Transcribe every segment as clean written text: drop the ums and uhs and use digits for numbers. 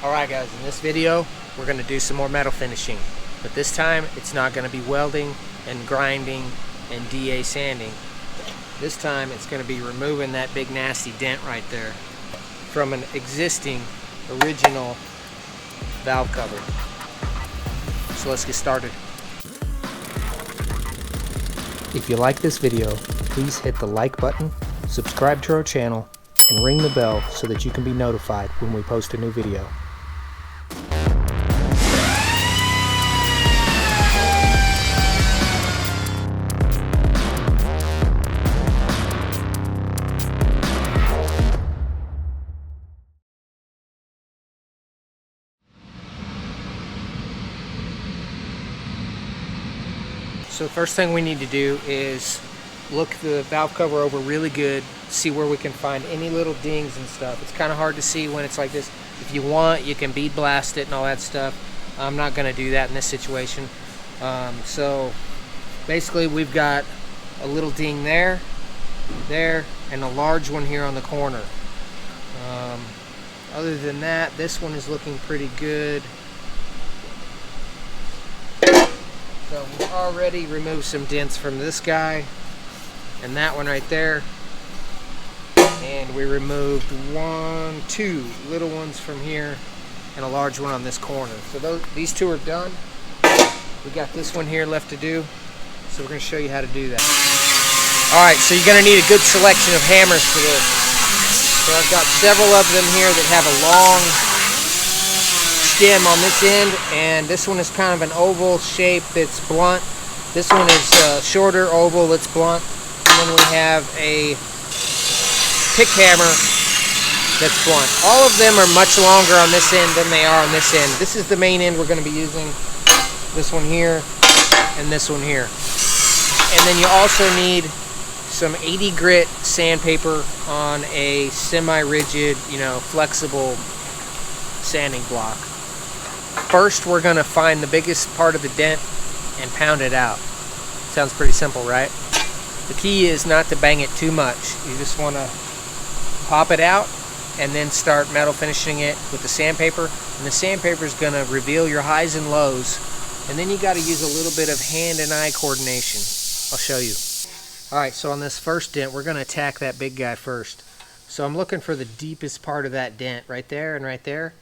Alright guys, in this video we're going to do some more metal finishing, but this time it's not going to be welding and grinding and DA sanding. This time it's going to be removing that big nasty dent right there from an existing original valve cover. So let's get started. If you like this video, please hit the like button, subscribe to our channel, and ring the bell so that you can be notified when we post a new video. So the first thing we need to do is look the valve cover over really good, see where we can find any little dings and stuff. It's kind of hard to see when it's like this. If you want, you can bead blast it and all that stuff. I'm not going to do that in this situation. So basically we've got a little ding there, and a large one here on the corner. Other than that, this one is looking pretty good. So we've already removed some dents from this guy and that one right there, and we removed two little ones from here and a large one on this corner. So these two are done. We got this one here left to do, so we're going to show you how to do that. Alright, so you're going to need a good selection of hammers for this. So I've got several of them here that have a long stem on this end, and this one is kind of an oval shape that's blunt. This one is shorter oval that's blunt, and then we have a pick hammer that's blunt. All of them are much longer on this end than they are on this end. This is the main end we're going to be using, this one here and this one here. And then you also need some 80 grit sandpaper on a semi-rigid, flexible sanding block. First, we're going to find the biggest part of the dent and pound it out. Sounds pretty simple, right? The key is not to bang it too much. You just want to pop it out and then start metal finishing it with the sandpaper. And the sandpaper is going to reveal your highs and lows. And then you got to use a little bit of hand and eye coordination. I'll show you. Alright, so on this first dent, we're going to attack that big guy first. So I'm looking for the deepest part of that dent right there and right there.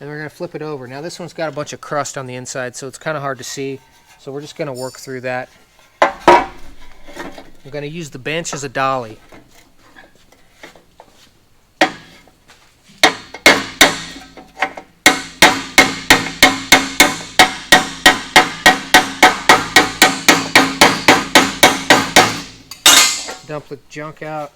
And we're going to flip it over. Now this one's got a bunch of crust on the inside, so it's kind of hard to see. So we're just going to work through that. I'm going to use the bench as a dolly. Dump the junk out.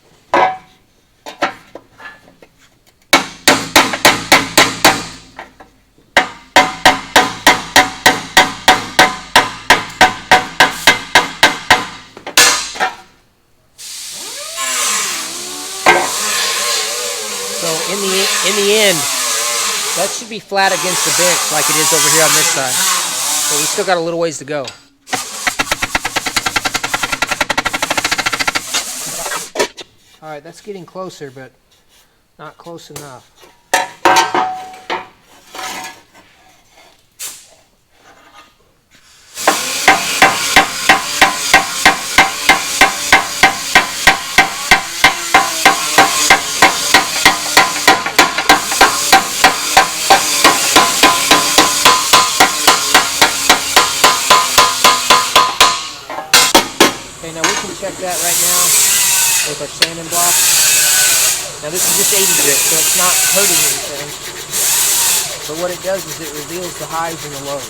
So in the end, that should be flat against the bench like it is over here on this side. But we still got a little ways to go. Alright, that's getting closer, but not close enough. Okay, now we can check that right now with our sanding block. Now this is just 80 grit, so it's not hurting anything. But what it does is it reveals the highs and the lows.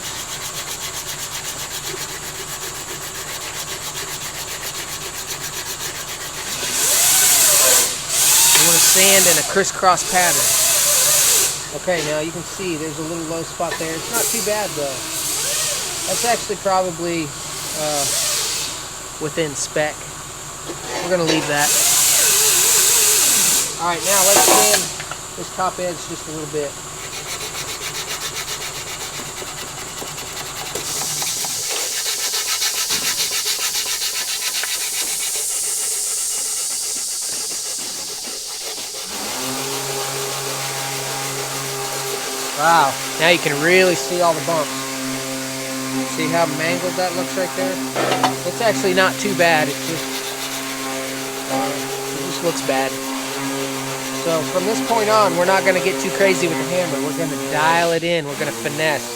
You want to sand in a crisscross pattern. Okay, now you can see there's a little low spot there. It's not too bad though. That's actually probably within spec. We're going to leave that. Alright, now let's sand this top edge just a little bit. Wow, now you can really see all the bumps. See how mangled that looks right there? It's actually not too bad, it just looks bad. So from this point on, we're not going to get too crazy with the hammer. We're going to dial it in, we're going to finesse.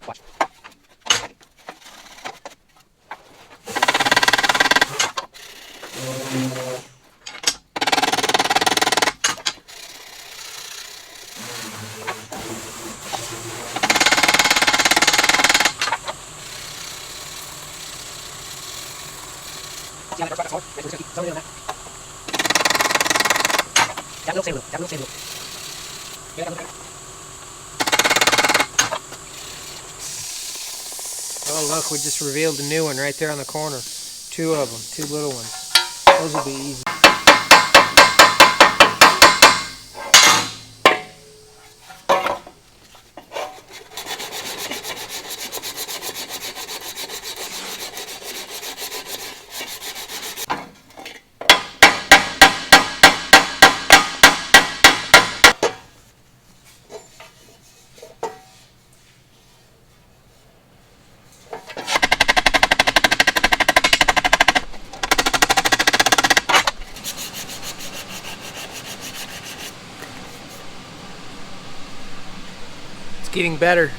Watch. Oh look, we just revealed a new one right there on the corner. Two of them, two little ones. Those will be easy. It's getting better.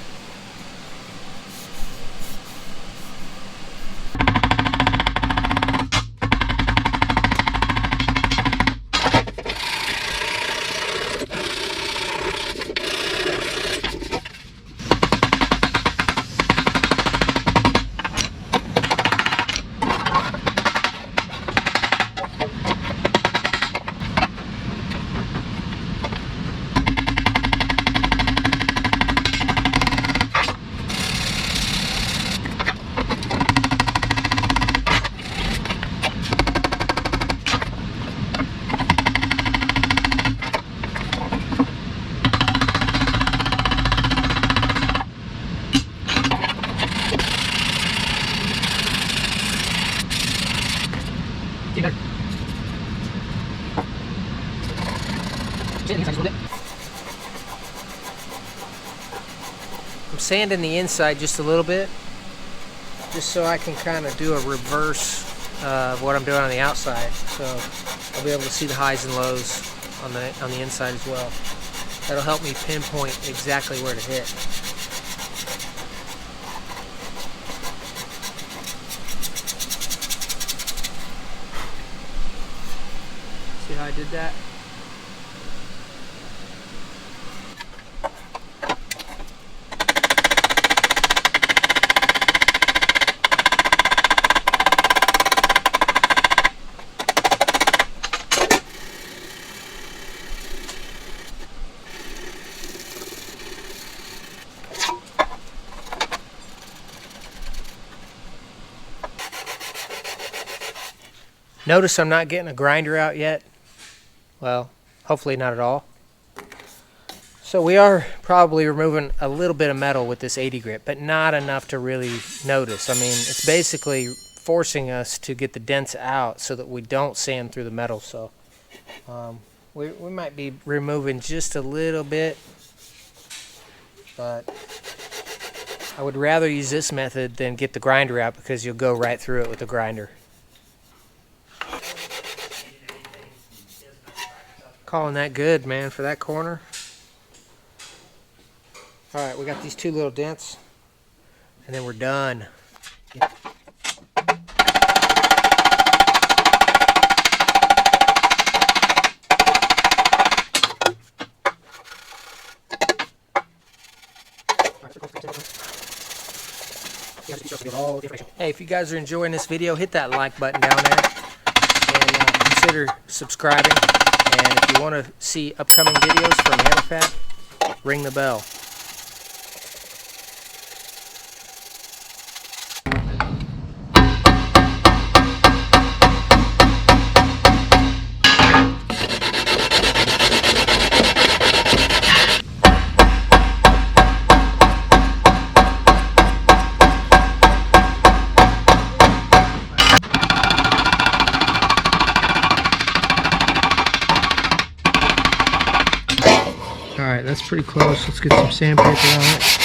I'm sanding the inside just a little bit, just so I can kind of do a reverse of what I'm doing on the outside. So I'll be able to see the highs and lows on the inside as well. That'll help me pinpoint exactly where to hit. See how I did that? Notice I'm not getting a grinder out yet. Well, hopefully not at all. So we are probably removing a little bit of metal with this 80 grit, but not enough to really notice. I mean, it's basically forcing us to get the dents out so that we don't sand through the metal. So we might be removing just a little bit, but I would rather use this method than get the grinder out, because you'll go right through it with the grinder. Calling that good, man, for that corner. Alright, we got these two little dents, and then we're done. Hey, if you guys are enjoying this video, hit that like button down there, and consider subscribing. And if you want to see upcoming videos from Hammerfab, ring the bell. Alright, that's pretty close. Let's get some sandpaper on it.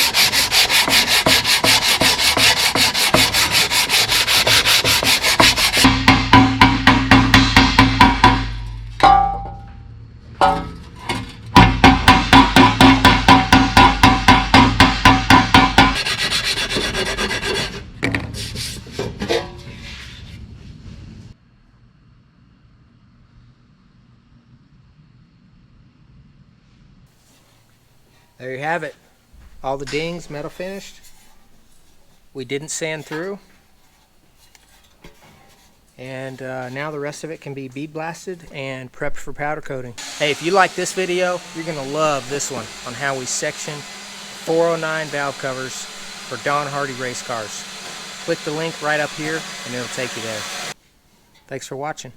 There you have it. All the dings, metal finished. We didn't sand through. And now the rest of it can be bead blasted and prepped for powder coating. Hey, if you like this video, you're going to love this one on how we section 409 valve covers for Don Hardy race cars. Click the link right up here and it'll take you there. Thanks for watching.